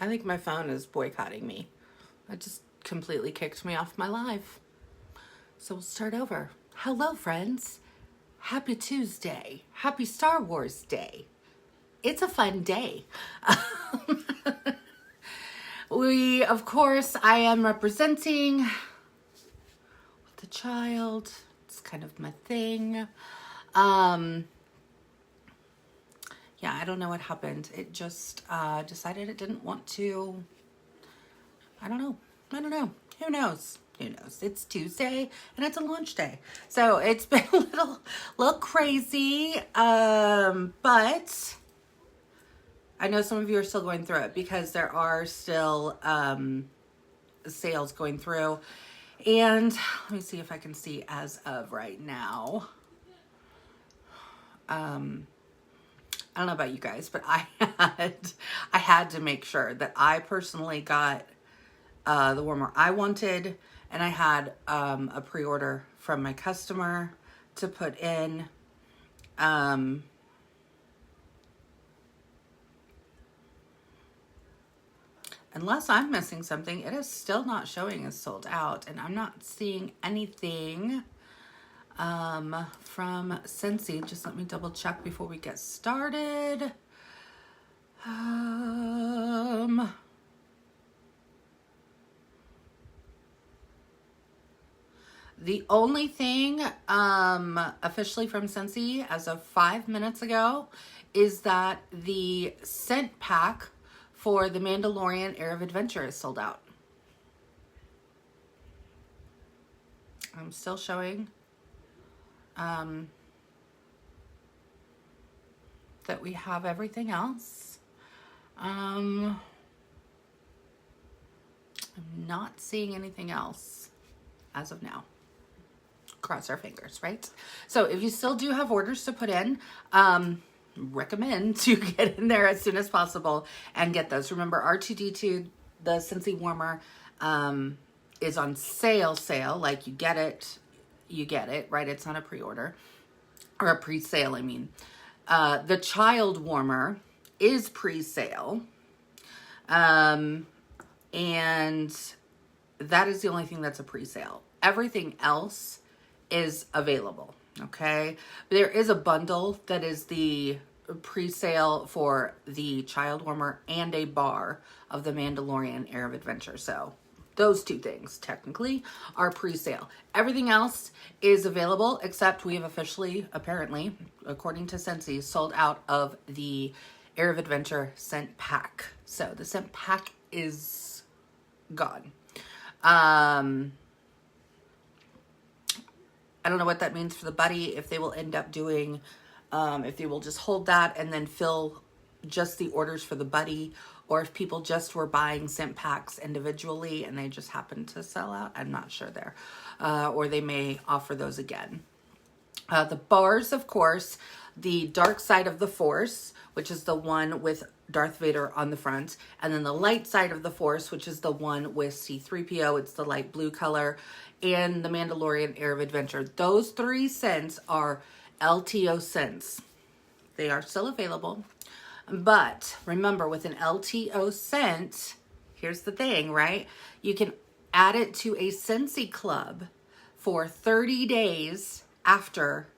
I think my phone is boycotting me. It just completely kicked me off my live. So we'll start over. Hello, friends. Happy Tuesday. Happy Star Wars Day. It's a fun day. Of course, I am representing the child. It's kind of my thing. Yeah, I don't know what happened. It just decided it didn't want to. I don't know. Who knows? It's Tuesday and it's a launch day. So it's been a little crazy. But I know some of you are still going through it because there are still sales going through. And let me see if I can see as of right now. I don't know about you guys, but I had to make sure that I personally got the warmer I wanted, and I had a pre-order from my customer to put in. Unless I'm missing something, it is still not showing as sold out, and I'm not seeing anything from Scentsy. Just let me double check before we get started. The only thing officially from Scentsy as of 5 minutes ago is that the scent pack for the Mandalorian Air of Adventure is sold out. I'm still showing that we have everything else. I'm not seeing anything else as of now. Cross our fingers, right? So if you still do have orders to put in, recommend to get in there as soon as possible and get those. Remember, R2D2, the Scentsy warmer, is on sale, like you get it, right? It's not a pre-order or a pre-sale, I mean. The child warmer is pre-sale. And that is the only thing that's a pre-sale. Everything else is available, okay? There is a bundle that is the pre-sale for the child warmer and a bar of the Mandalorian Air of Adventure. So those two things technically are pre-sale. Everything else is available except we have officially, apparently, according to Scentsy, sold out of the Air of Adventure scent pack. So the scent pack is gone. I don't know what that means for the buddy, if they will end up doing, if they will just hold that and then fill just the orders for the buddy, or if people just were buying scent packs individually and they just happened to sell out. I'm not sure there. Or they may offer those again. The bars, of course, the Dark Side of the Force, which is the one with Darth Vader on the front, and then the Light Side of the Force, which is the one with C-3PO. It's the light blue color, and the Mandalorian Air of Adventure. Those three scents are LTO scents. They are still available, but remember, with an LTO scent, here's the thing, right? You can add it to a Scentsy club for 30 days after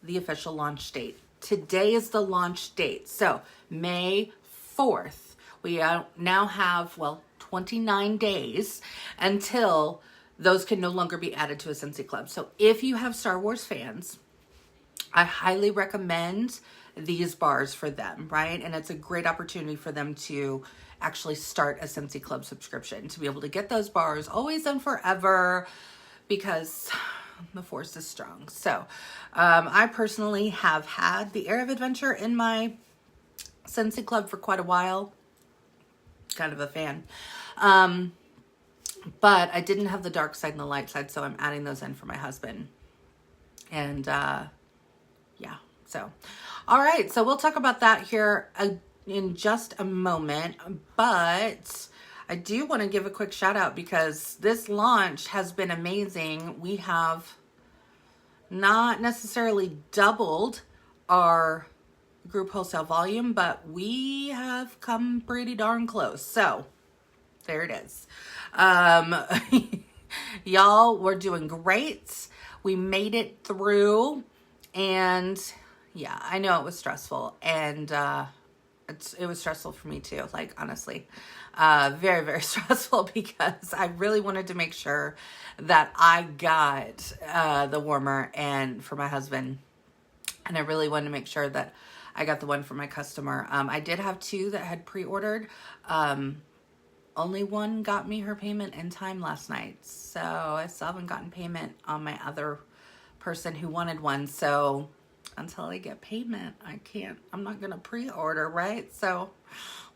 the official launch date. Today is the launch date. So May 4th, we now have, 29 days until those can no longer be added to a Scentsy club. So if you have Star Wars fans, I highly recommend these bars for them, right? And it's a great opportunity for them to actually start a Scentsy club subscription, to be able to get those bars always and forever, because the Force is strong. So I personally have had the Air of Adventure in my Scentsy club for quite a while. Kind of a fan. But I didn't have the dark side and the light side, so I'm adding those in for my husband. And yeah, so all right, so we'll talk about that here in just a moment, but I do want to give a quick shout out because this launch has been amazing. We have not necessarily doubled our group wholesale volume, but we have come pretty darn close. So there it is. Y'all, we're doing great. We made it through, and yeah, I know it was stressful, and it was stressful for me too, like, honestly. Very, very stressful, because I really wanted to make sure that I got the warmer and for my husband, and I really wanted to make sure that I got the one for my customer. I did have 2 that had pre-ordered. Only one got me her payment in time last night, so I still haven't gotten payment on my other person who wanted one. So until I get payment, I'm not gonna pre-order, right? So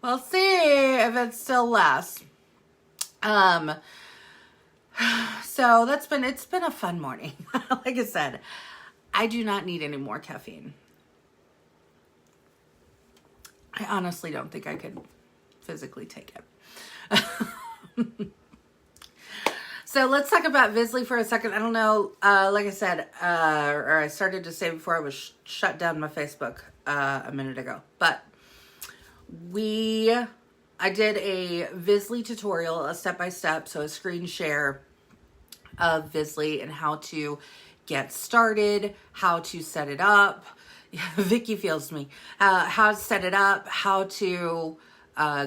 we'll see if it still lasts. So it's been a fun morning. Like I said, I do not need any more caffeine. I honestly don't think I could physically take it. So let's talk about Vizzlie for a second. I don't know, like I said, or I started to say before I was shut down my Facebook a minute ago, but I did a Vizzlie tutorial, a step-by-step, so a screen share of Vizzlie and how to get started, how to set it up. Vicky feels me. How to set it up, how to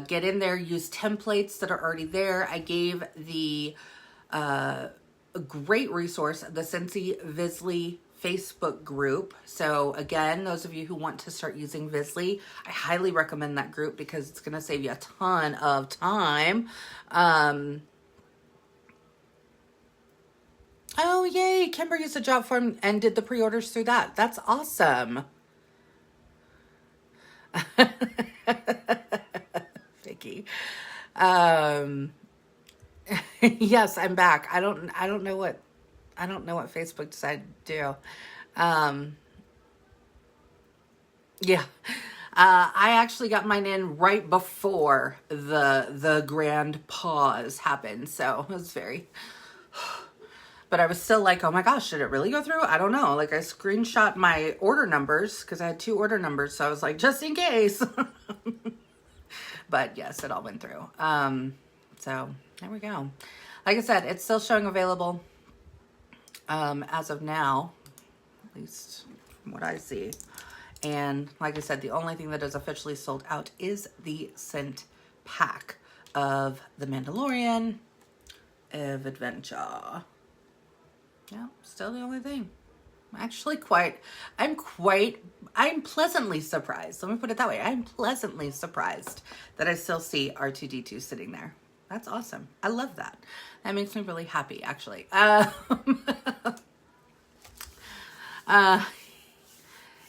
get in there, use templates that are already there. I gave a great resource, the Scentsy Vizzlie Facebook group. So again, those of you who want to start using Vizzlie, I highly recommend that group because it's going to save you a ton of time. Oh, yay. Kimber used a job form and did the pre-orders through that. That's awesome. Vicky. Yes, I'm back. I don't know what Facebook decided to do. Yeah. I actually got mine in right before the grand pause happened. So it was but I was still like, oh my gosh, did it really go through? I don't know. Like, I screenshot my order numbers because I had 2 order numbers. So I was like, just in case. But yes, it all went through. So there we go. Like I said, it's still showing available as of now, at least from what I see. And like I said, the only thing that is officially sold out is the scent pack of The Mandalorian of Adventure. Yeah, still the only thing. I'm pleasantly surprised. Let me put it that way. I'm pleasantly surprised that I still see R2-D2 sitting there. That's awesome. I love that. That makes me really happy, actually.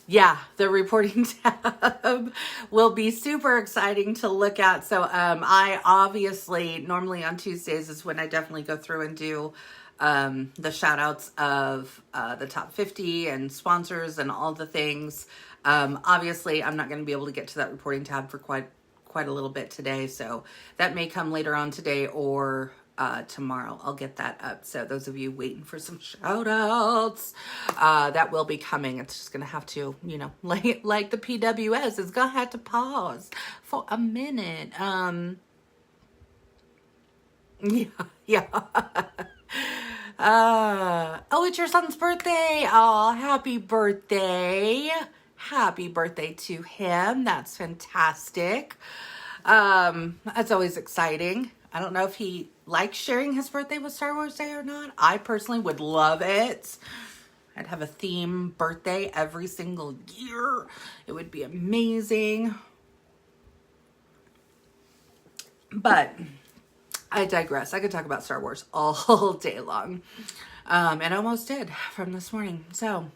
Yeah, the reporting tab will be super exciting to look at. So I obviously, normally on Tuesdays is when I definitely go through and do the shout outs of the top 50 and sponsors and all the things. Obviously, I'm not going to be able to get to that reporting tab for quite a little bit today. So that may come later on today or tomorrow. I'll get that up. So those of you waiting for some shout outs, that will be coming. It's just going to have to, like the PWS, it's going to have to pause for a minute. Yeah. Oh, it's your son's birthday. Oh, happy birthday. Happy birthday to him. That's fantastic. That's always exciting. I don't know if he likes sharing his birthday with Star Wars Day or not. I personally would love it. I'd have a theme birthday every single year. It would be amazing. But I digress. I could talk about Star Wars all day long. And I almost did from this morning. So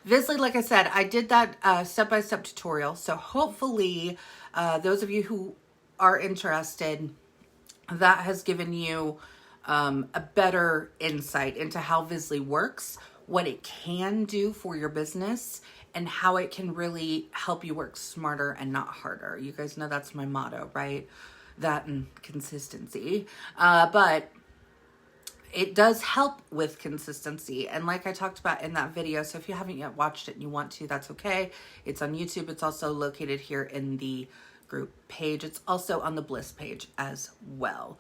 Vizzlie, like I said, I did that step-by-step tutorial. So hopefully those of you who are interested, that has given you a better insight into how Vizzlie works, what it can do for your business, and how it can really help you work smarter and not harder. You guys know that's my motto, right? That and consistency. But it does help with consistency. And like I talked about in that video, so if you haven't yet watched it and you want to, that's okay. It's on YouTube. It's also located here in the group page. It's also on the Bliss page as well.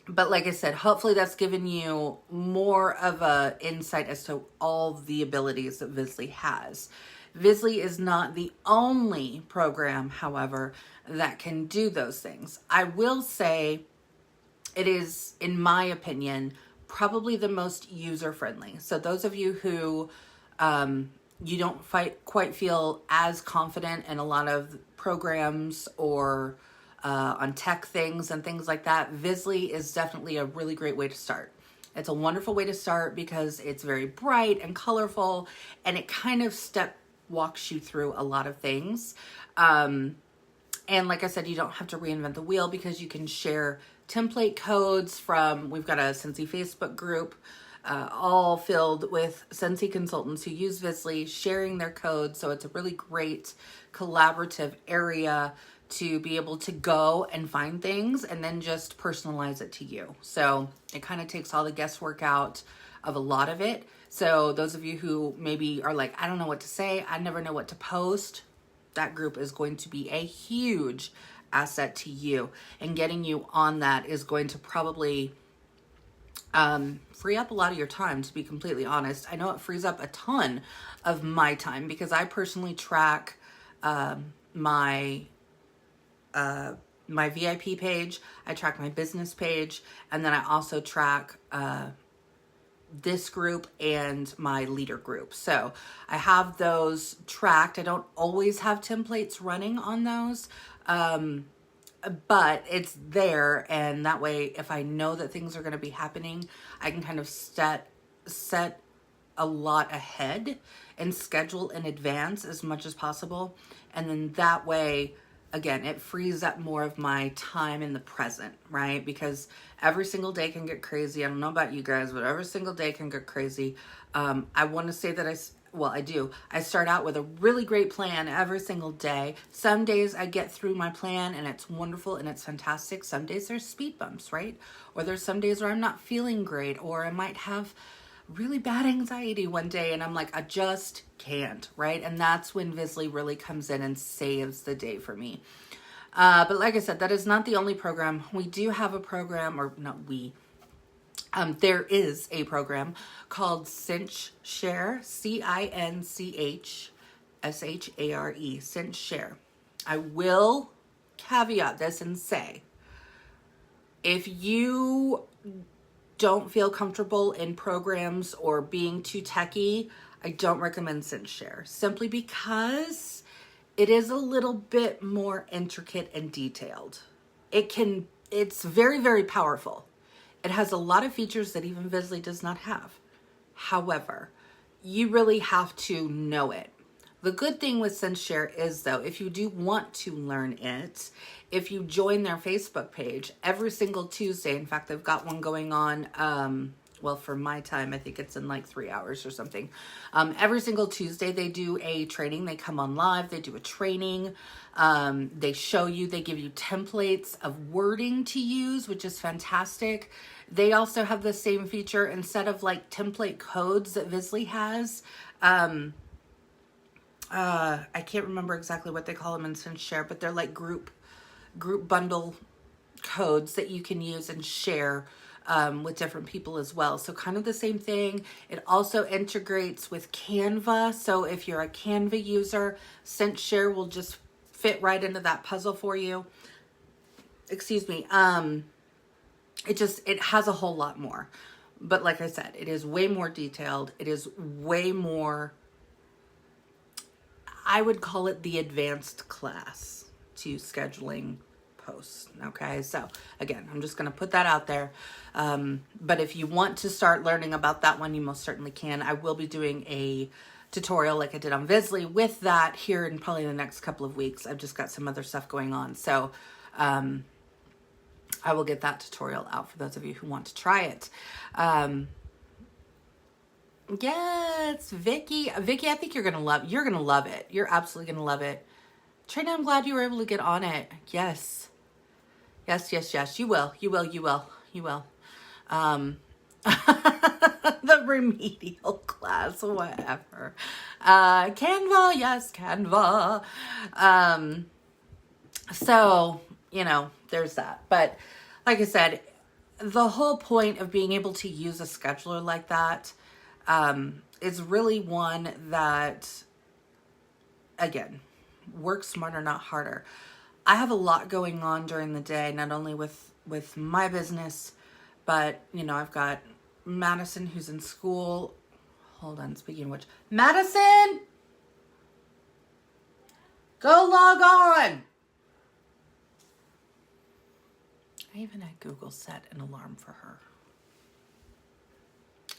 But like I said, hopefully that's given you more of a insight as to all the abilities that Vizzlie has. Vizzlie is not the only program, however, that can do those things. I will say it is, in my opinion, probably the most user-friendly. So those of you who you don't quite feel as confident in a lot of programs or on tech things and things like that, Vizzlie is definitely a really great way to start. It's a wonderful way to start because it's very bright and colorful, and it kind of walks you through a lot of things. And like I said, you don't have to reinvent the wheel because you can share template codes from, we've got a Scentsy Facebook group, all filled with Scentsy consultants who use Vizzlie, sharing their codes. So it's a really great collaborative area to be able to go and find things and then just personalize it to you. So it kind of takes all the guesswork out of a lot of it. So those of you who maybe are like, I don't know what to say, I never know what to post, that group is going to be a huge asset to you. And getting you on that is going to probably free up a lot of your time, to be completely honest. I know it frees up a ton of my time because I personally track my VIP page, I track my business page, and then I also track this group and my leader group. So I have those tracked. I don't always have templates running on those, but it's there. And that way, if I know that things are going to be happening, I can kind of set a lot ahead and schedule in advance as much as possible. And then that way, again, it frees up more of my time in the present, right? Because every single day can get crazy. I don't know about you guys, but every single day can get crazy. I want to say that I do. I start out with a really great plan every single day. Some days I get through my plan and it's wonderful and it's fantastic. Some days there's speed bumps, right? Or there's some days where I'm not feeling great, or I might have really bad anxiety one day and I'm like, I just can't, right? And that's when Vizzlie really comes in and saves the day for me. But like I said, that is not the only program. We do have a program, or not we, there is a program called Scentsshare, Cinchshare, Scentsshare. I will caveat this and say, if you don't feel comfortable in programs or being too techy, I don't recommend Scentsshare, simply because it is a little bit more intricate and detailed. It's very, very powerful. It has a lot of features that even Vizzlie does not have. However, you really have to know it. The good thing with Scentsshare is, though, if you do want to learn it, if you join their Facebook page every single Tuesday, in fact, they've got one going on, well, for my time, I think it's in like 3 hours or something. Every single Tuesday, they do a training. They come on live. They do a training. They show you, they give you templates of wording to use, which is fantastic. They also have the same feature, instead of like template codes that Vizzlie has. I can't remember exactly what they call them in Scentsshare, but they're like group bundle codes that you can use and share with different people as well. So kind of the same thing. It also integrates with Canva. So if you're a Canva user, Scentsshare will just fit right into that puzzle for you. Excuse me. It has a whole lot more. But like I said, it is way more detailed. It is way more, I would call it the advanced class to scheduling posts. Okay, so again, I'm just going to put that out there. But if you want to start learning about that one, you most certainly can. I will be doing a tutorial like I did on Vizzlie with that here in probably the next couple of weeks. I've just got some other stuff going on. So I will get that tutorial out for those of you who want to try it. Yes, Vicky, I think you're gonna love it. You're absolutely gonna love it. Trina, I'm glad you were able to get on it. Yes. You will. The remedial class, whatever. Canva, yes, Canva. So, there's that. But like I said, the whole point of being able to use a scheduler like that is really one that, again, work smarter, not harder. I have a lot going on during the day, not only with my business, but, I've got Madison who's in school. Hold on, speaking of which, Madison, go log on. I even had Google set an alarm for her.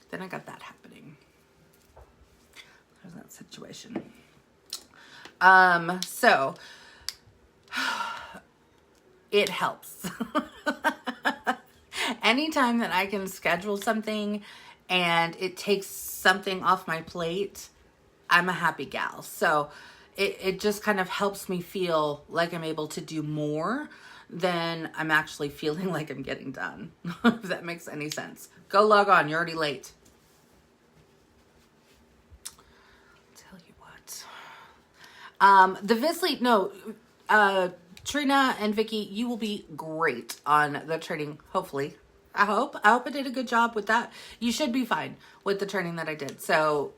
Then I got that happening. There's that situation. So it helps. Anytime that I can schedule something and it takes something off my plate, I'm a happy gal. So it just kind of helps me feel like I'm able to do more than I'm actually feeling like I'm getting done. If that makes any sense. Go log on. You're already late. I'll tell you what. The Vizzlie, no, Trina and Vicky, you will be great on the training, hopefully. I hope I did a good job with that. You should be fine with the training that I did. So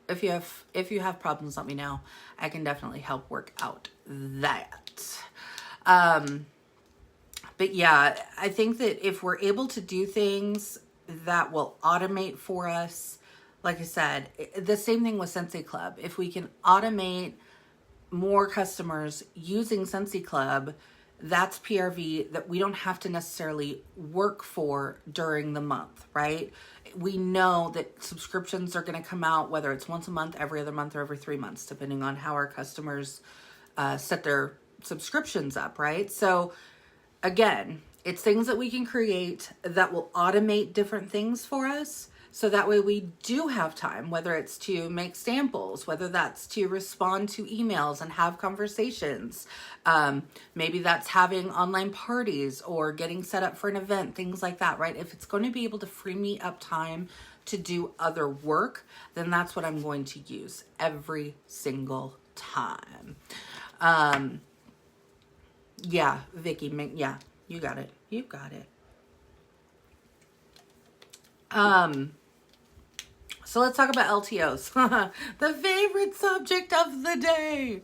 if you have problems, let me know. I can definitely help work out that. But yeah, I think that if we're able to do things that will automate for us, like I said, the same thing with Scentsy Club. If we can automate more customers using Scentsy Club, that's PRV that we don't have to necessarily work for during the month, right? We know that subscriptions are going to come out, whether it's once a month, every other month, or every 3 months, depending on how our customers set their subscriptions up, right? So again, it's things that we can create that will automate different things for us. So that way we do have time, whether it's to make samples, whether that's to respond to emails and have conversations. Maybe that's having online parties or getting set up for an event, things like that, right? If it's going to be able to free me up time to do other work, then that's what I'm going to use every single time. Yeah, Vicky, yeah, you got it. You got it. So let's talk about LTOs. The favorite subject of the day.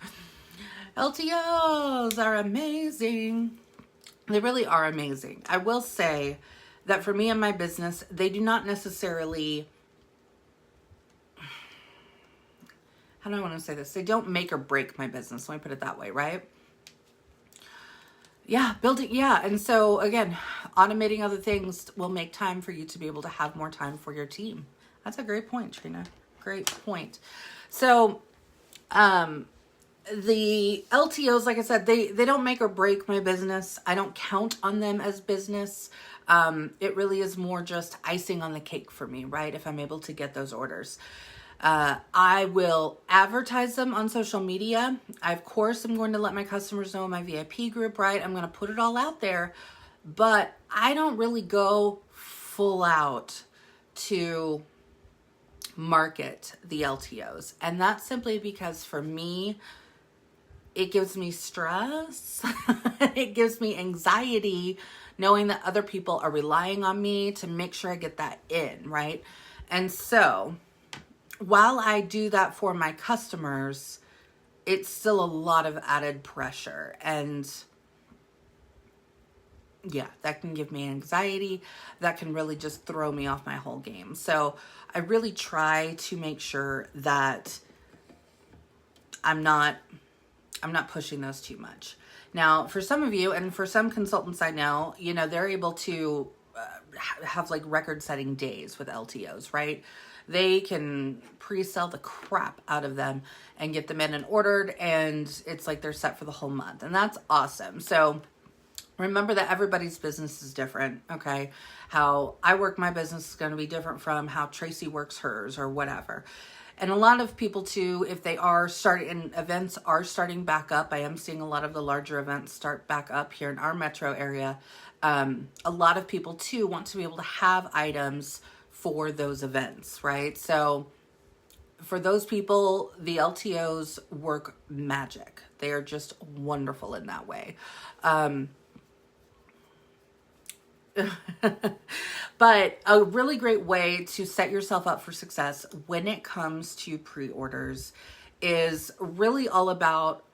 LTOs are amazing. They really are amazing. I will say that for me and my business, they do not necessarily, how do I want to say this? They don't make or break my business. Let me put it that way, right? Yeah, building, yeah. And so again, automating other things will make time for you to be able to have more time for your team. That's a great point, Trina. Great point. So, the LTOs, like I said, they don't make or break my business. I don't count on them as business. It really is more just icing on the cake for me, right? If I'm able to get those orders. I will advertise them on social media. I, of course, am going to let my customers know in my VIP group, right? I'm going to put it all out there, but I don't really go full out to market the LTOs. And that's simply because for me, it gives me stress. It gives me anxiety knowing that other people are relying on me to make sure I get that in, right? And so while I do that for my customers, it's still a lot of added pressure. And yeah, that can give me anxiety. That can really just throw me off my whole game. So I really try to make sure that I'm not pushing those too much. Now, for some of you and for some consultants I know, they're able to have like record-setting days with LTOs, right? They can pre-sell the crap out of them and get them in and ordered, and it's like they're set for the whole month. And that's awesome. So remember that everybody's business is different, okay? How I work my business is going to be different from how Tracy works hers or whatever. And a lot of people too, if they are starting, and events are starting back up, I am seeing a lot of the larger events start back up here in our metro area. A lot of people too want to be able to have items for those events, right? So for those people, the LTOs work magic. They are just wonderful in that way. But a really great way to set yourself up for success when it comes to pre-orders is really all about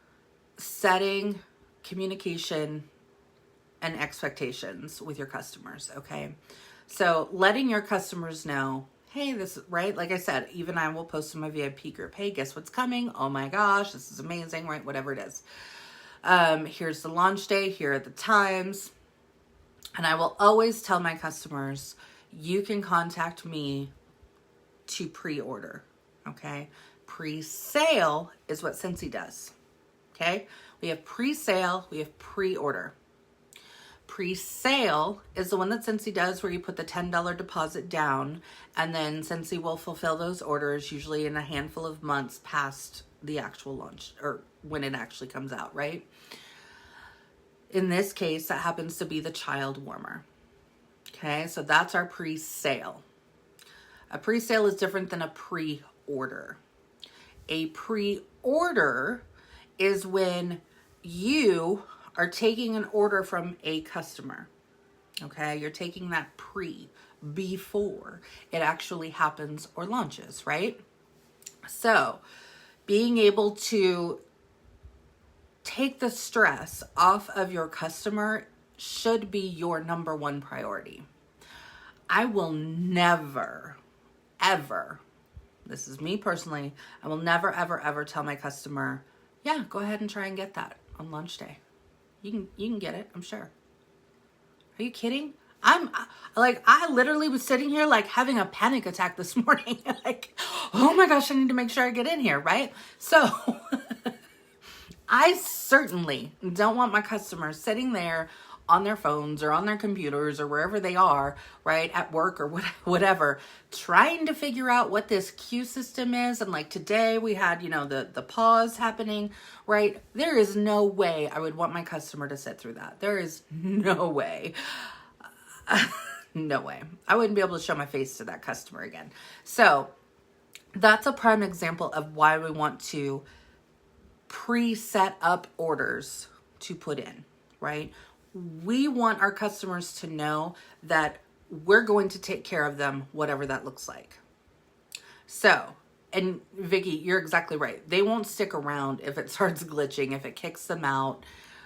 setting communication and expectations with your customers, okay? So letting your customers know, hey, this, right? Like I said, even I will post in my VIP group, hey, guess what's coming? Oh my gosh, this is amazing, right? Whatever it is. Here's the launch day, here are the times. And I will always tell my customers, you can contact me to pre-order, okay? Pre-sale is what Scentsy does, okay? We have pre-sale, we have pre-order. Pre-sale is the one that Scentsy does where you put the $10 deposit down and then Scentsy will fulfill those orders usually in a handful of months past the actual launch or when it actually comes out, right? In this case, that happens to be the child warmer. Okay, so that's our pre-sale. A pre-sale is different than a pre-order. A pre-order is when you are taking an order from a customer. Okay, you're taking that before it actually happens or launches, right? So being able to take the stress off of your customer should be your number one priority. I will never, ever, this is me personally, I will never, ever, ever tell my customer, yeah, go ahead and try and get that on launch day. You can get it, I'm sure. Are you kidding? I literally was sitting here like having a panic attack this morning. Like, oh my gosh, I need to make sure I get in here, right? So I certainly don't want my customers sitting there on their phones or on their computers or wherever they are, right, at work or whatever, trying to figure out what this queue system is. And like today we had, the pause happening, right? There is no way I would want my customer to sit through that. There is no way. No way. I wouldn't be able to show my face to that customer again. So that's a prime example of why we want to pre-set up orders to put in, right? We want our customers to know that we're going to take care of them, whatever that looks like. So, and Vicky, you're exactly right. They won't stick around if it starts glitching, if it kicks them out,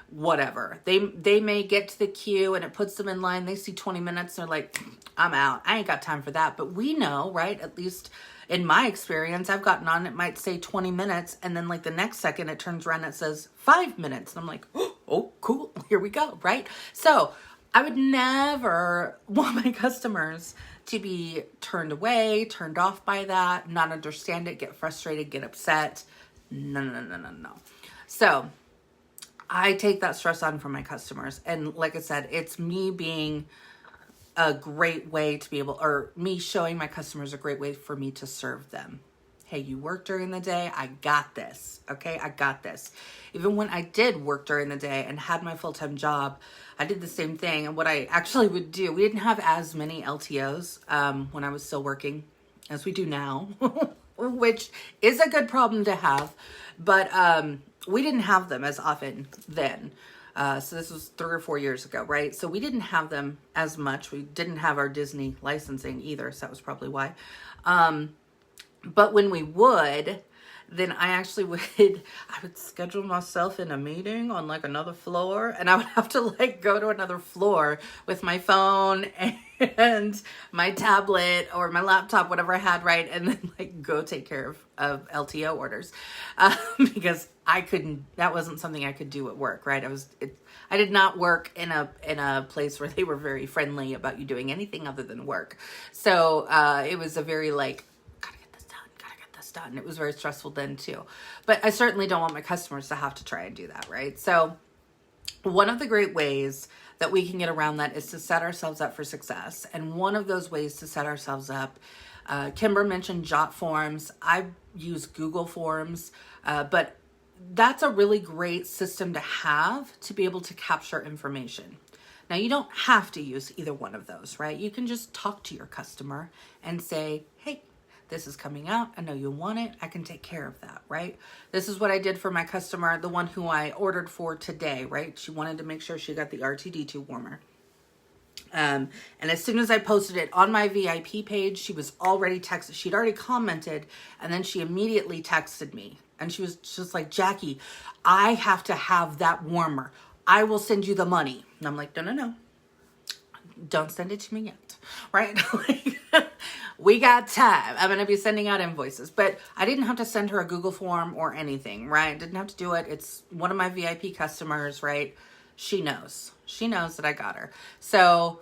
whatever. They may get to the queue and it puts them in line. They see 20 minutes. They're like, I'm out. I ain't got time for that. But we know, right? At least in my experience, I've gotten on, it might say 20 minutes. And then like the next second it turns around and it says 5 minutes. And I'm like, oh, cool. Here we go. Right. So I would never want my customers to be turned away, turned off by that, not understand it, get frustrated, get upset. No. So I take that stress on from my customers. And like I said, it's me being a great way to be able, or me showing my customers a great way for me to serve them. Hey, you work during the day, I got this. Okay, I got this. Even when I did work during the day and had my full-time job, I did the same thing. And what I actually would do, we didn't have as many LTOs when I was still working as we do now, which is a good problem to have. But we didn't have them as often then. So this was 3 or 4 years ago, right? So we didn't have them as much. We didn't have our Disney licensing either, so that was probably why. But when we would, then I would schedule myself in a meeting on like another floor, and I would have to like go to another floor with my phone and my tablet or my laptop, whatever I had, right? And then like go take care of LTO orders because that wasn't something I could do at work, right? I did not work in a place where they were very friendly about you doing anything other than work. So it was a very like, gotta get this done. It was very stressful then too. But I certainly don't want my customers to have to try and do that, right? So one of the great ways that we can get around that is to set ourselves up for success. And one of those ways to set ourselves up, Kimber mentioned Jot Forms. I use Google Forms, but that's a really great system to have to be able to capture information. Now, you don't have to use either one of those, right? You can just talk to your customer and say, hey, this is coming out. I know you want it. I can take care of that, right? This is what I did for my customer, the one who I ordered for today, right? She wanted to make sure she got the RTD2 warmer. And as soon as I posted it on my VIP page, she was already texted. She'd already commented, and then she immediately texted me. And she was just like, Jacqui, I have to have that warmer. I will send you the money. And I'm like, no. Don't send it to me yet, right? We got time. I'm going to be sending out invoices. But I didn't have to send her a Google form or anything, right? Didn't have to do it. It's one of my VIP customers, right? She knows. She knows that I got her. So,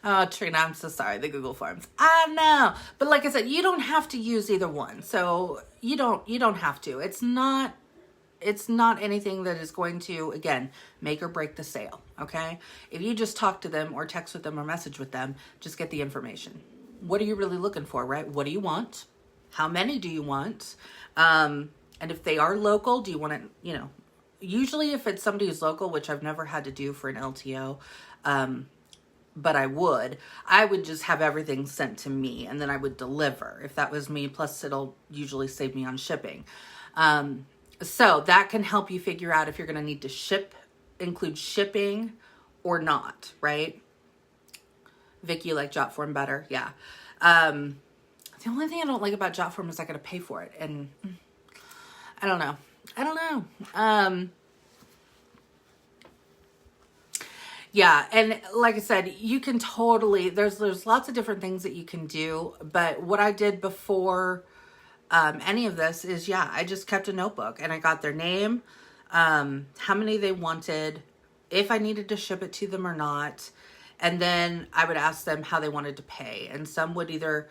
oh, Trina, I'm so sorry. The Google Forms. I know. But like I said, you don't have to use either one. So you don't have to. It's not anything that is going to, again, make or break the sale. Okay. If you just talk to them or text with them or message with them, just get the information. What are you really looking for, right? What do you want? How many do you want? And if they are local, do you want to, usually if it's somebody who's local, which I've never had to do for an LTO, but I would just have everything sent to me and then I would deliver if that was me. Plus it'll usually save me on shipping. So that can help you figure out if you're going to need to include shipping or not, right? Vic, you like Jotform better? Yeah. The only thing I don't like about Jotform is I got to pay for it. And I don't know. Yeah. And like I said, you can totally, there's lots of different things that you can do. But what I did before any of this is, I just kept a notebook and I got their name, how many they wanted, if I needed to ship it to them or not. And then I would ask them how they wanted to pay. And some would either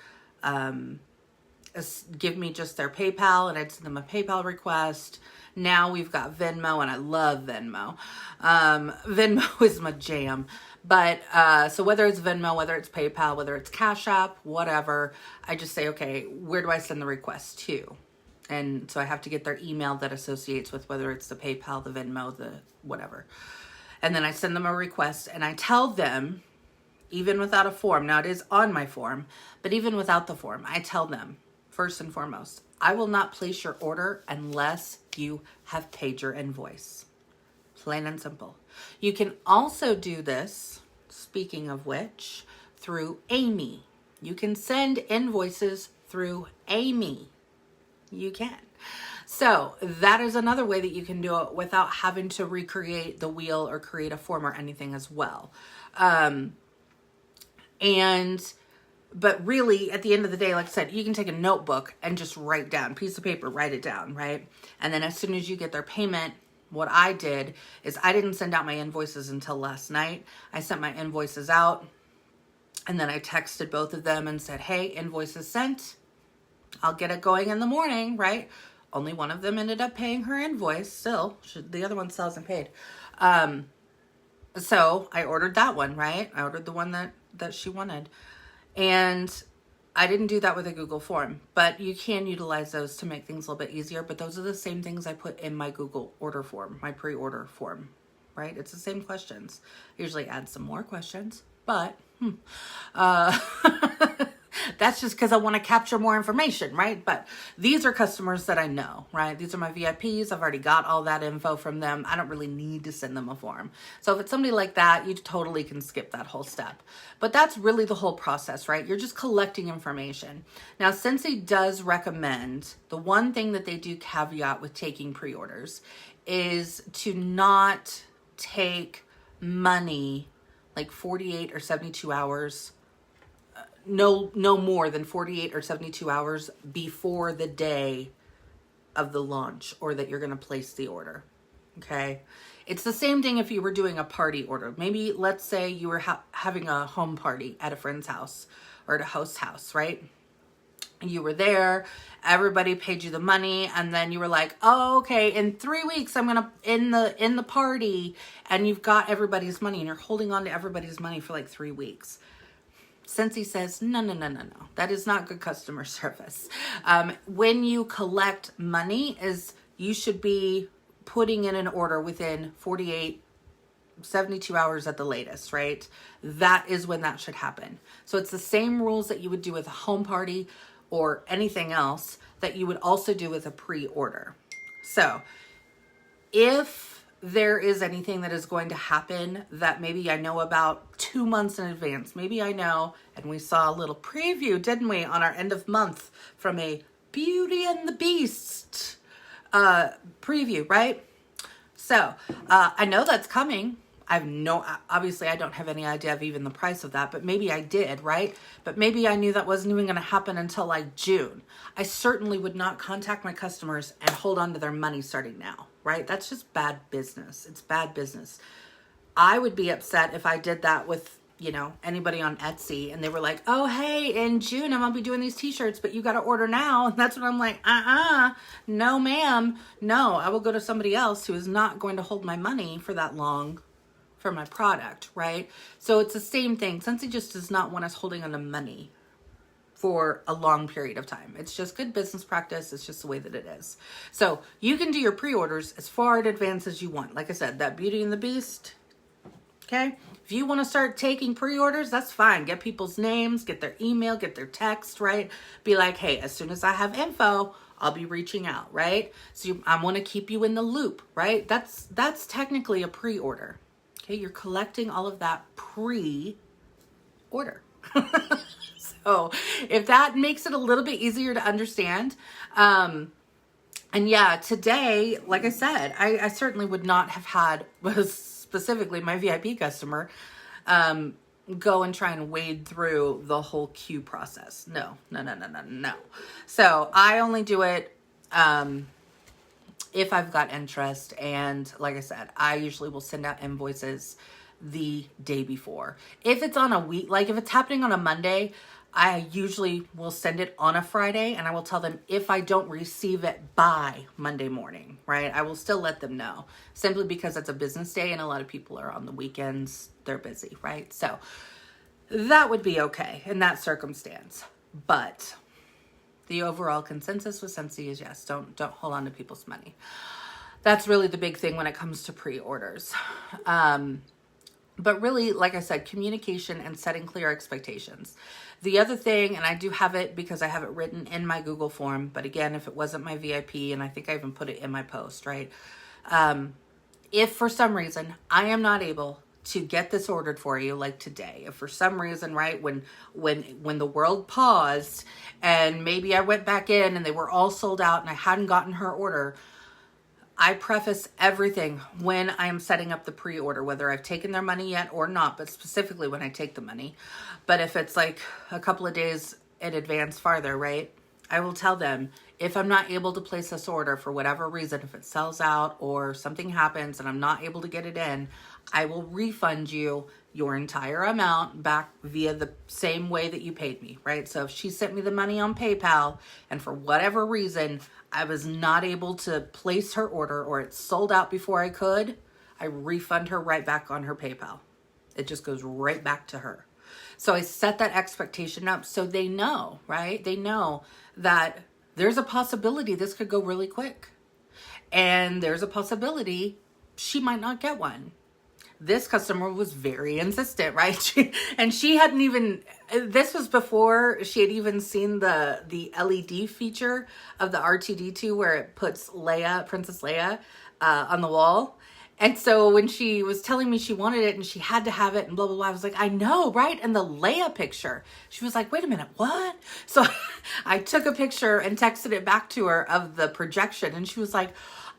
give me just their PayPal and I'd send them a PayPal request. Now we've got Venmo and I love Venmo. Venmo is my jam. But so whether it's Venmo, whether it's PayPal, whether it's Cash App, whatever, I just say, okay, where do I send the request to? And so I have to get their email that associates with whether it's the PayPal, the Venmo, the whatever. And then I send them a request and I tell them, even without a form, now it is on my form, but even without the form, I tell them, first and foremost, I will not place your order unless you have paid your invoice. Plain and simple. You can also do this, speaking of which, through Amy. You can send invoices through Amy. You can. So that is another way that you can do it without having to recreate the wheel or create a form or anything as well. But really, at the end of the day, like I said, you can take a notebook and just write down, piece of paper, write it down, right? And then as soon as you get their payment, what I did is I didn't send out my invoices until last night. I sent my invoices out and then I texted both of them and said, hey, invoices sent. I'll get it going in the morning, right? Only one of them ended up paying her invoice. Still, the other one still hasn't paid. So I ordered that one, right? I ordered the one that she wanted. And I didn't do that with a Google form, but you can utilize those to make things a little bit easier. But those are the same things I put in my Google order form, my pre-order form, right? It's the same questions. I usually add some more questions, but that's just because I want to capture more information, right? But these are customers that I know, right? These are my VIPs. I've already got all that info from them. I don't really need to send them a form. So if it's somebody like that, you totally can skip that whole step. But that's really the whole process, right? You're just collecting information. Now, Scentsy does recommend, the one thing that they do caveat with taking pre-orders is to not take money like 48 or 72 hours no more than 48 or 72 hours before the day of the launch or that you're going to place the order. Okay. It's the same thing if you were doing a party order. Maybe let's say you were having a home party at a friend's house or at a host's house, right? You were there, everybody paid you the money, and then you were like, oh, okay, in 3 weeks, I'm going to in the party, and you've got everybody's money and you're holding on to everybody's money for like 3 weeks. Scentsy says, no. That is not good customer service. When you collect money, you should be putting in an order within 48 72 hours at the latest, right? That is when that should happen. So it's the same rules that you would do with a home party or anything else that you would also do with a pre-order. So if there is anything that is going to happen that maybe I know about 2 months in advance, maybe I know, and we saw a little preview, didn't we, on our end of month from a Beauty and the Beast preview, right? So I know that's coming. Obviously I don't have any idea of even the price of that, but maybe I did, right? But maybe I knew that wasn't even going to happen until like June. I certainly would not contact my customers and hold on to their money starting now, right? That's just bad business. It's bad business. I would be upset if I did that with, you know, anybody on Etsy and they were like, oh, hey, in June, I'm going to be doing these t-shirts, but you got to order now. And that's when I'm like, no, ma'am. No, I will go to somebody else who is not going to hold my money for that long for my product, right? So it's the same thing. Scentsy just does not want us holding on to money for a long period of time. It's just good business practice. It's just the way that it is. So you can do your pre-orders as far in advance as you want. Like I said, that Beauty and the Beast, okay? If you want to start taking pre-orders, that's fine. Get people's names, get their email, get their text, right? Be like, hey, as soon as I have info, I'll be reaching out, right? So I want to keep you in the loop, right? That's technically a pre-order. Okay, you're collecting all of that pre-order. So if that makes it a little bit easier to understand, and yeah, today, like I said, I certainly would not have had, specifically my VIP customer, go and try and wade through the whole queue process. No. So I only do it if I've got interest. And like I said, I usually will send out invoices the day before. If it's on a week, like if it's happening on a Monday, I usually will send it on a Friday, and I will tell them if I don't receive it by Monday morning, right? I will still let them know, simply because it's a business day and a lot of people are on the weekends. They're busy, right? So that would be okay in that circumstance. But the overall consensus with Scentsy is yes, don't hold on to people's money. That's really the big thing when it comes to pre-orders. But really, like I said, communication and setting clear expectations. The other thing, and I do have it because I have it written in my Google form, but again, if it wasn't my VIP, and I think I even put it in my post, right? If for some reason I am not able to get this ordered for you, like today, if for some reason, right, when the world paused and maybe I went back in and they were all sold out and I hadn't gotten her order, I preface everything when I am setting up the pre-order, whether I've taken their money yet or not, but specifically when I take the money. But if it's like a couple of days in advance farther, right, I will tell them, if I'm not able to place this order for whatever reason, if it sells out or something happens and I'm not able to get it in, I will refund you your entire amount back via the same way that you paid me, right? So if she sent me the money on PayPal and for whatever reason I was not able to place her order or it sold out before I could, I refund her right back on her PayPal. It just goes right back to her. So I set that expectation up so they know, right? They know that there's a possibility this could go really quick. And there's a possibility she might not get one. This customer was very insistent, right? She hadn't even, this was before she had even seen the LED feature of the R2-D2 where it puts Princess Leia, on the wall. And so when she was telling me she wanted it and she had to have it and blah, blah, blah, I was like, I know, right? And the Leia picture, she was like, wait a minute, what? So I took a picture and texted it back to her of the projection. And she was like,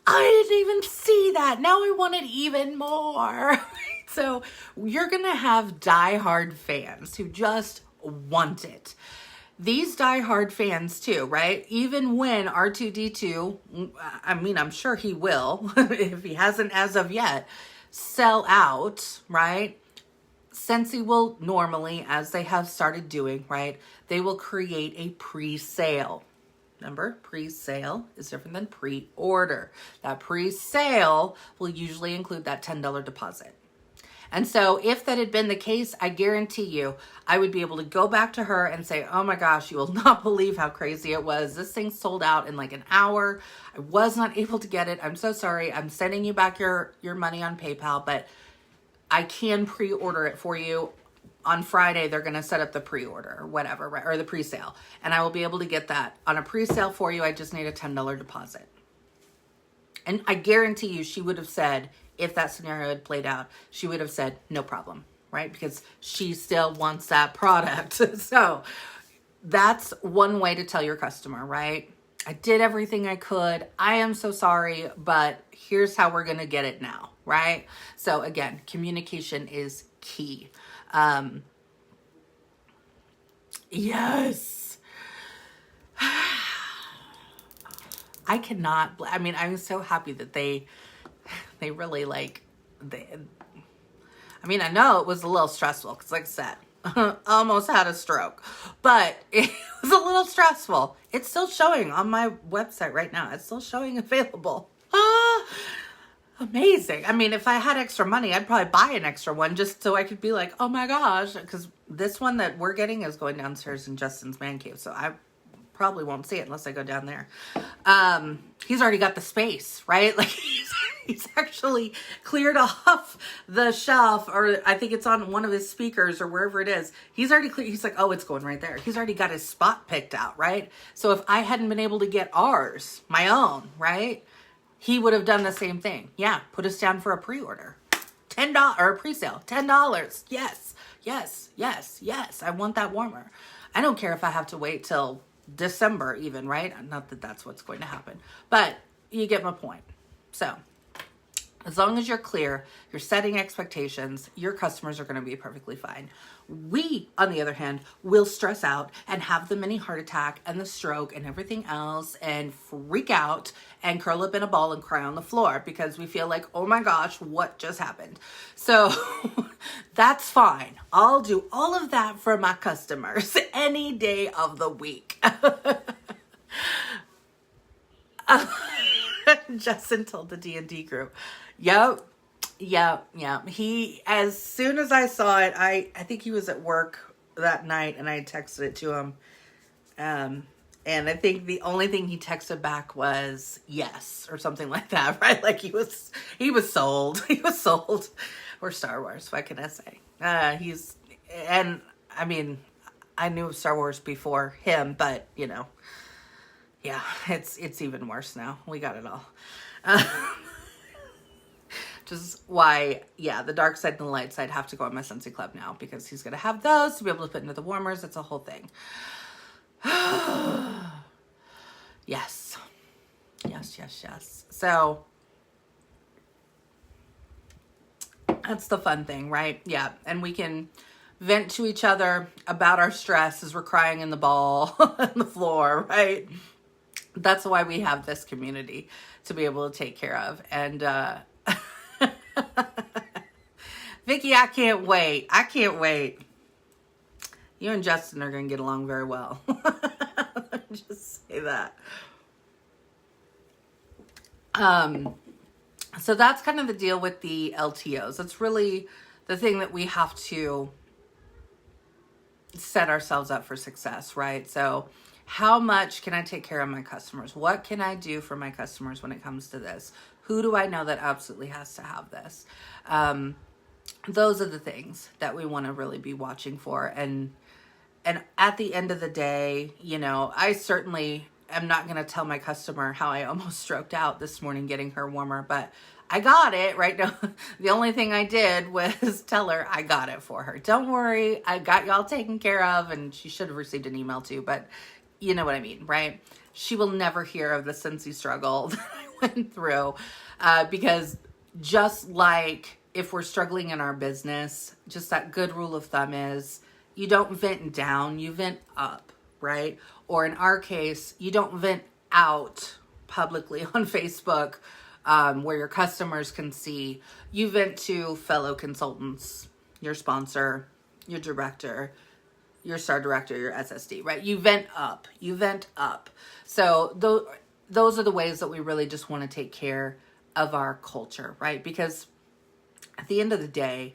I didn't even see that. Now I want it even more. So you're going to have diehard fans who just want it. These diehard fans too, right? Even when R2-D2, I mean, I'm sure he will, if he hasn't as of yet, sell out, right? Scentsy will normally, as they have started doing, right? They will create a pre-sale. Remember, pre-sale is different than pre-order. That pre-sale will usually include that $10 deposit. And so if that had been the case, I guarantee you, I would be able to go back to her and say, oh my gosh, you will not believe how crazy it was. This thing sold out in like an hour. I was not able to get it. I'm so sorry. I'm sending you back your money on PayPal, but I can pre-order it for you. On Friday, they're going to set up the pre-order or whatever, right? Or the pre-sale. And I will be able to get that on a pre-sale for you. I just need a $10 deposit. And I guarantee you, she would have said, if that scenario had played out, she would have said, no problem, right? Because she still wants that product. So that's one way to tell your customer, right? I did everything I could. I am so sorry, but here's how we're going to get it now, right? So again, communication is key. Yes. I cannot, I mean, I'm so happy that they really like, I mean, I know it was a little stressful because like I said, I almost had a stroke, but it was a little stressful. It's still showing on my website right now. It's still showing available. Amazing. I mean, if I had extra money, I'd probably buy an extra one just so I could be like, oh my gosh, because this one that we're getting is going downstairs in Justin's man cave. So I probably won't see it unless I go down there. He's already got the space, right? Like he's actually cleared off the shelf, or I think it's on one of his speakers or wherever it is. He's already clear. He's like, oh, it's going right there. He's already got his spot picked out, right? So if I hadn't been able to get ours, my own, right? He would have done the same thing. Yeah, put us down for a pre-order. $10 or a pre-sale. $10. Yes, yes, yes, yes. I want that warmer. I don't care if I have to wait till December even, right? Not that that's what's going to happen. But you get my point. So as long as you're clear, you're setting expectations, your customers are going to be perfectly fine. We, on the other hand, will stress out and have the mini heart attack and the stroke and everything else and freak out and curl up in a ball and cry on the floor because we feel like, oh my gosh, what just happened? So that's fine. I'll do all of that for my customers any day of the week. Justin told the D&D group. Yep. He, as soon as I saw it, I think he was at work that night and I texted it to him. And I think the only thing he texted back was yes or something like that, right? Like he was sold. He was sold. Or Star Wars, what can I say? And I mean, I knew of Star Wars before him, but you know, yeah, it's even worse now. We got it all. Which is why, yeah, the dark side and the light side have to go on my Scentsy Club now because he's going to have those to be able to put into the warmers. It's a whole thing. Yes. So that's the fun thing, right? Yeah. And we can vent to each other about our stress as we're crying in the ball on the floor, right? That's why we have this community to be able to take care of. And, Vicky, I can't wait. You and Justin are going to get along very well. Just say that. So that's kind of the deal with the LTOs. That's really the thing that we have to set ourselves up for success, right? So how much can I take care of my customers? What can I do for my customers when it comes to this? Who do I know that absolutely has to have this? Those are the things that we want to really be watching for. And at the end of the day, you know, I certainly am not going to tell my customer how I almost stroked out this morning getting her warmer, but I got it right now. The only thing I did was tell her I got it for her. Don't worry. I got y'all taken care of. And she should have received an email too, but you know what I mean, right? She will never hear of the Scentsy struggle that I went through because just like if we're struggling in our business, just that good rule of thumb is you don't vent down, you vent up, right? Or in our case, you don't vent out publicly on Facebook where your customers can see. You vent to fellow consultants, your sponsor, your director, your star director, your SSD, right? You vent up. So those are the ways that we really just want to take care of our culture, right? Because at the end of the day,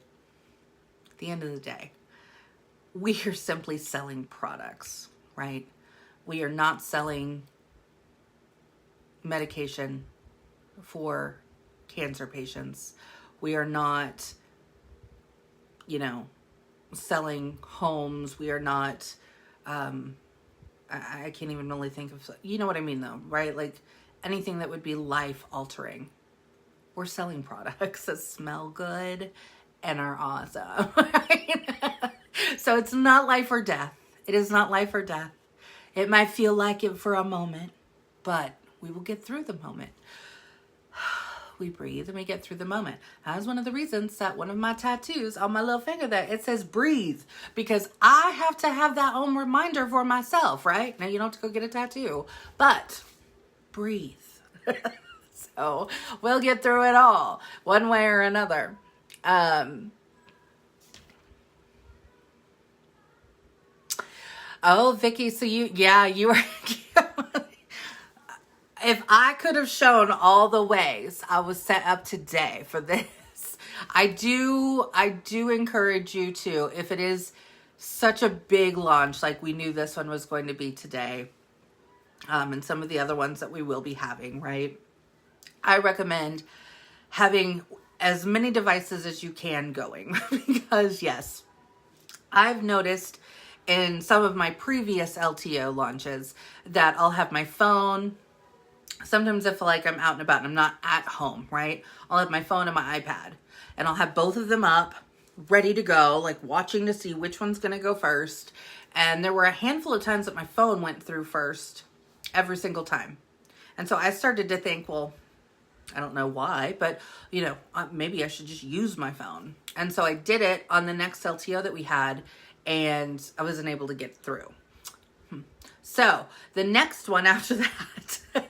we are simply selling products, right? We are not selling medication for cancer patients. We are not you know, selling homes. We are not, I can't even really think of, you know what I mean though, right? Like anything that would be life altering. We're selling products that smell good and are awesome. Right? So it's not life or death. It is not life or death. It might feel like it for a moment, but we will get through the moment. We breathe and we get through the moment. That is one of the reasons that one of my tattoos on my little finger there, it says breathe, because I have to have that own reminder for myself, right? Now you don't have to go get a tattoo, but breathe. So we'll get through it all one way or another. Oh, Vicky, so you were, if I could have shown all the ways I was set up today for this, I do encourage you to, if it is such a big launch, like we knew this one was going to be today, and some of the other ones that we will be having, right? I recommend having as many devices as you can going because yes, I've noticed in some of my previous LTO launches that I'll have my phone. Sometimes if like I'm out and about and I'm not at home, right? I'll have my phone and my iPad and I'll have both of them up ready to go, like watching to see which one's going to go first. And there were a handful of times that my phone went through first every single time. And so I started to think, well, I don't know why, but you know, maybe I should just use my phone. And so I did it on the next LTO that we had and I wasn't able to get through. So the next one after that,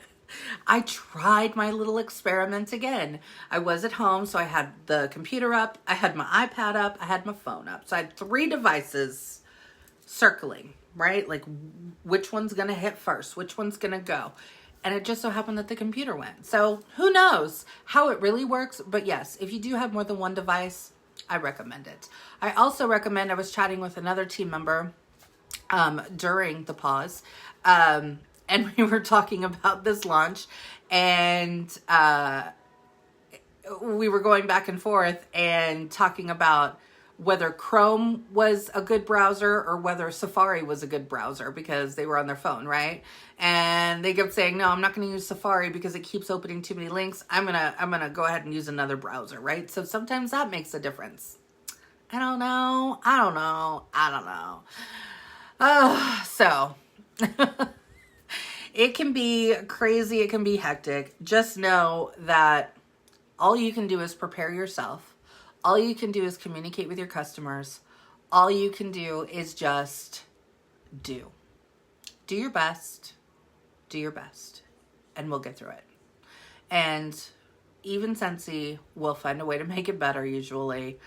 I tried my little experiment again. I was at home, so I had the computer up, I had my iPad up, I had my phone up. So I had 3 devices circling, right? Like which one's gonna hit first, which one's gonna go. And it just so happened that the computer went. So who knows how it really works. But yes, if you do have more than one device, I recommend it. I also recommend, I was chatting with another team member during the pause. And we were talking about this launch. And we were going back and forth and talking about whether Chrome was a good browser or whether Safari was a good browser because they were on their phone, right? And they kept saying, no, I'm not going to use Safari because it keeps opening too many links. I'm going to go ahead and use another browser, right? So sometimes that makes a difference. I don't know. So it can be crazy. It can be hectic. Just know that all you can do is prepare yourself. All you can do is communicate with your customers. All you can do is just do. Do your best. Do your best. And we'll get through it. And even Scentsy will find a way to make it better usually.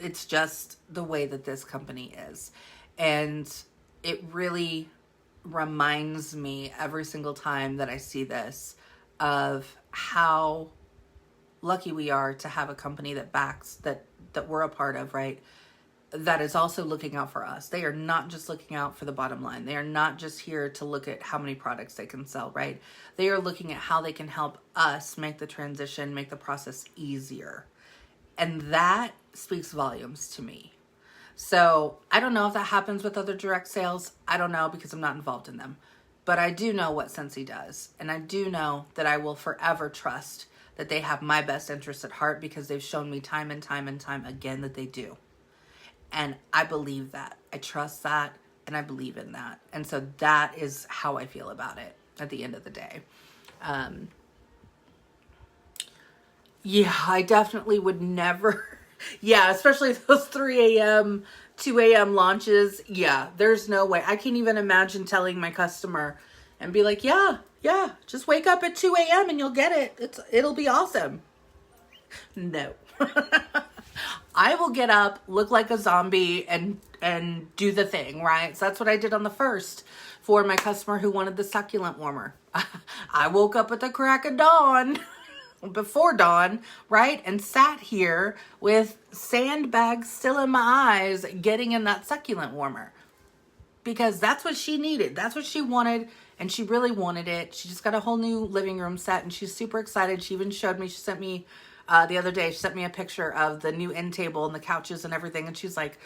It's just the way that this company is. And it really reminds me every single time that I see this of how lucky we are to have a company that backs, that we're a part of, right? That is also looking out for us. They are not just looking out for the bottom line. They are not just here to look at how many products they can sell, right? They are looking at how they can help us make the transition, make the process easier. And that speaks volumes to me. So I don't know if that happens with other direct sales. I don't know because I'm not involved in them. But I do know what Scentsy does. And I do know that I will forever trust that they have my best interest at heart because they've shown me time and time and time again that they do. And I believe that. I trust that. And I believe in that. And so that is how I feel about it at the end of the day. Yeah, I definitely would never. Yeah, especially those 3 a.m., 2 a.m. launches. Yeah, there's no way. I can't even imagine telling my customer and be like, yeah, just wake up at 2 a.m. and you'll get it. It'll be awesome. No. I will get up, look like a zombie, and do the thing, right? So that's what I did on the first for my customer who wanted the succulent warmer. I woke up at the crack of dawn, before dawn, right? And sat here with sandbags still in my eyes, getting in that succulent warmer. Because that's what she needed. That's what she wanted. And she really wanted it. She just got a whole new living room set and she's super excited. She even showed me, she sent me The other day, she sent me a picture of the new end table and the couches and everything. And she's like,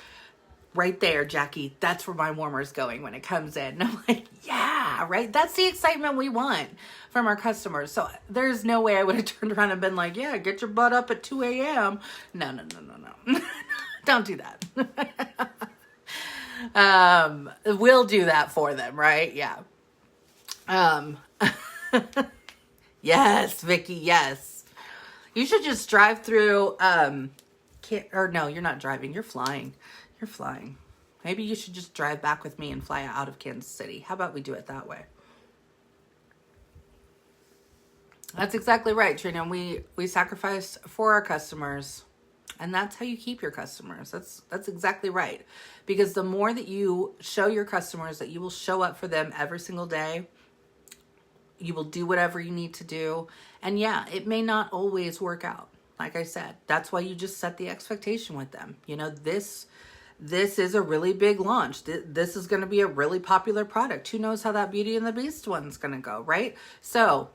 right there, Jacqui, that's where my warmer is going when it comes in. And I'm like, yeah, right? That's the excitement we want from our customers. So there's no way I would have turned around and been like, yeah, get your butt up at 2 a.m. No, no, no, no, no. Don't do that. We'll do that for them, right? Yeah. Yes, Vicky, yes. You should just drive through, or no, you're not driving, you're flying. You're flying. Maybe you should just drive back with me and fly out of Kansas City. How about we do it that way? That's exactly right, Trina. We sacrifice for our customers, and that's how you keep your customers. That's exactly right. Because the more that you show your customers that you will show up for them every single day, you will do whatever you need to do. And yeah, it may not always work out. Like I said, that's why you just set the expectation with them. You know, this is a really big launch. This is going to be a really popular product. Who knows how that Beauty and the Beast one's going to go, right? So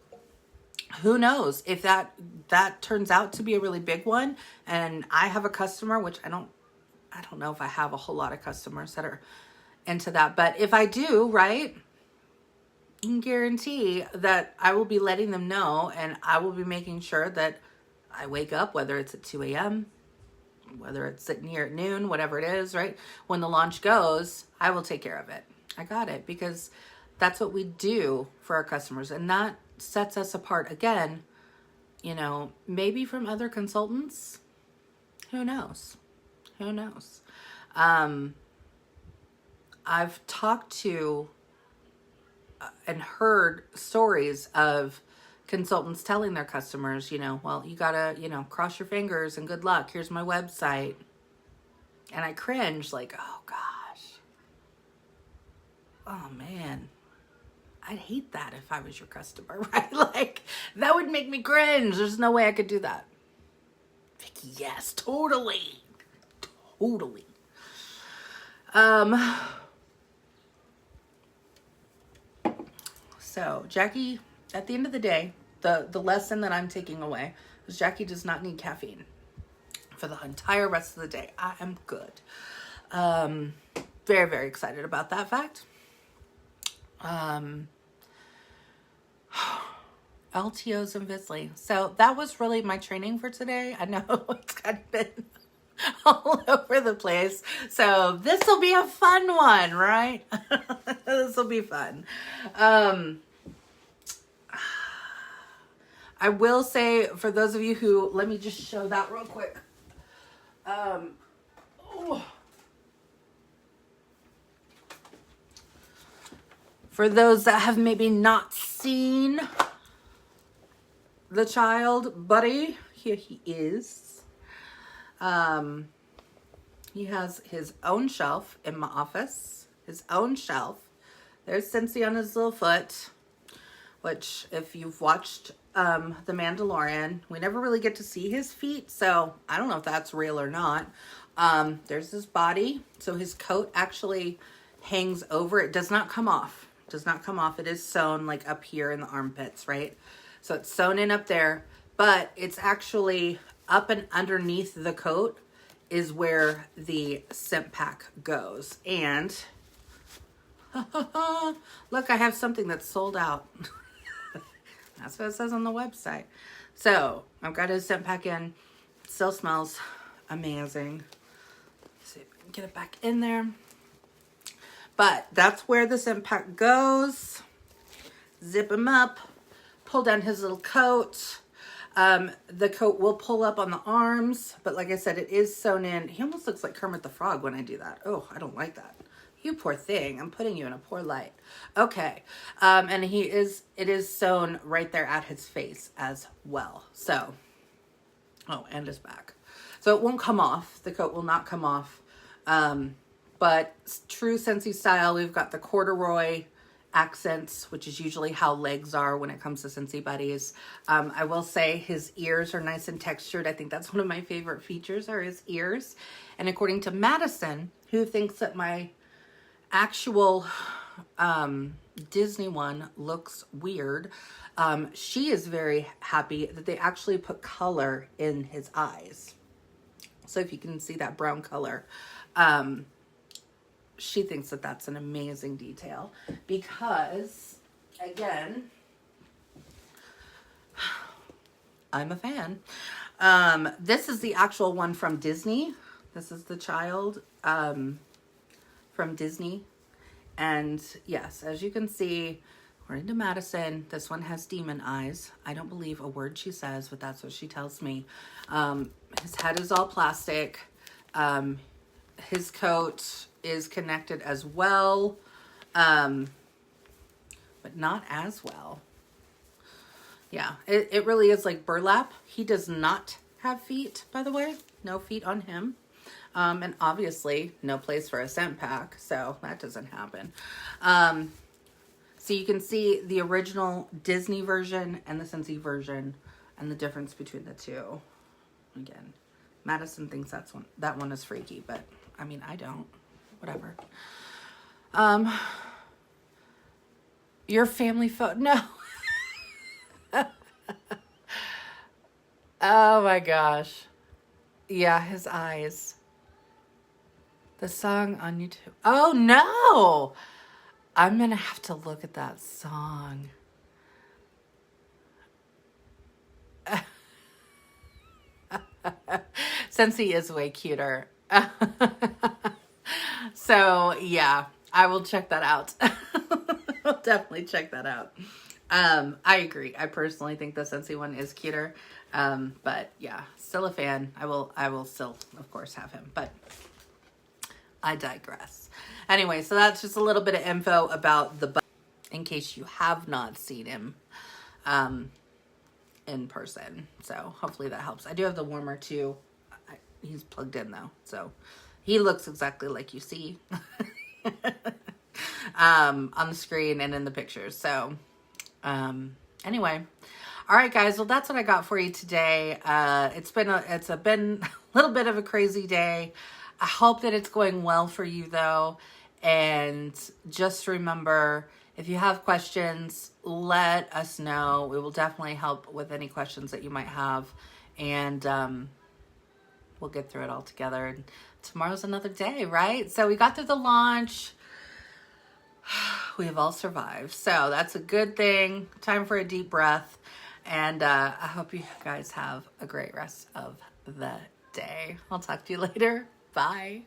who knows if that turns out to be a really big one. And I have a customer, which I don't know if I have a whole lot of customers that are into that. But if I do, right, you can guarantee that I will be letting them know, and I will be making sure that I wake up, whether it's at 2 a.m., whether it's sitting here at noon, whatever it is, right? When the launch goes, I will take care of it. I got it, because that's what we do for our customers. And that sets us apart, again, you know, maybe from other consultants. Who knows? Who knows? I've talked to and heard stories of consultants telling their customers, you know, well, you gotta, you know, cross your fingers and good luck. Here's my website. And I cringe, like, oh gosh. Oh man. I'd hate that if I was your customer, right? Like, that would make me cringe. There's no way I could do that. Vicky, yes, totally. Totally. So Jacqui, at the end of the day, the lesson that I'm taking away is Jacqui does not need caffeine for the entire rest of the day. I am good. Very, very excited about that fact. LTOs and Vizzlie. So that was really my training for today. I know it's kind of been all over the place. So this will be a fun one, right? This will be fun. I will say, for those of you who, let me just show that real quick. For those that have maybe not seen the child buddy, here he is. He has his own shelf in my office, his own shelf. There's Scentsy on his little foot, which if you've watched The Mandalorian, we never really get to see his feet, so I don't know if that's real or not. There's his body, so his coat actually hangs over. It does not come off. It does not come off. It is sewn like up here in the armpits, right? So it's sewn in up there, but it's actually up and underneath the coat is where the scent pack goes. And look, I have something that's sold out. That's what it says on the website. So I've got his scent pack in. It still smells amazing. Let's see if I can get it back in there. But that's where the scent pack goes. Zip him up. Pull down his little coat. The coat will pull up on the arms. But like I said, it is sewn in. He almost looks like Kermit the Frog when I do that. Oh, I don't like that. You poor thing. I'm putting you in a poor light. Okay. And it is sewn right there at his face as well. So, oh, and his back. So it won't come off. The coat will not come off. But true Scentsy style, we've got the corduroy accents, which is usually how legs are when it comes to Scentsy buddies. I will say his ears are nice and textured. I think that's one of my favorite features are his ears. And according to Madison, who thinks that my actual Disney one looks weird. She is very happy that they actually put color in his eyes. So if you can see that brown color, she thinks that that's an amazing detail because, again, I'm a fan. This is the actual one from Disney. This is the child from Disney. And yes, as you can see, according to Madison, this one has demon eyes. I don't believe a word she says, but that's what she tells me. His head is all plastic. His coat is connected as well, but not as well. Yeah, it really is like burlap. He does not have feet, by the way. No feet on him. And obviously no place for a scent pack, so that doesn't happen. So you can see the original Disney version and the Scentsy version and the difference between the two. Again, Madison thinks that one is freaky, but I mean, I don't. Whatever. Your family photo? No. Oh my gosh. Yeah, his eyes. The song on YouTube. Oh no! I'm gonna have to look at that song. Scentsy is way cuter. So yeah, I will check that out. I'll definitely check that out. I agree. I personally think the Scentsy one is cuter. But yeah, still a fan. I will still, of course, have him, but I digress. Anyway, so that's just a little bit of info about the buddy in case you have not seen him in person. So hopefully that helps. I do have the warmer too. He's plugged in though, so he looks exactly like you see on the screen and in the pictures. So anyway, all right, guys. Well, that's what I got for you today. It's been a little bit of a crazy day. I hope that it's going well for you though. And just remember, if you have questions, let us know. We will definitely help with any questions that you might have. And we'll get through it all together. And tomorrow's another day, right? So we got through the launch. We have all survived. So that's a good thing. Time for a deep breath. And I hope you guys have a great rest of the day. I'll talk to you later. Bye.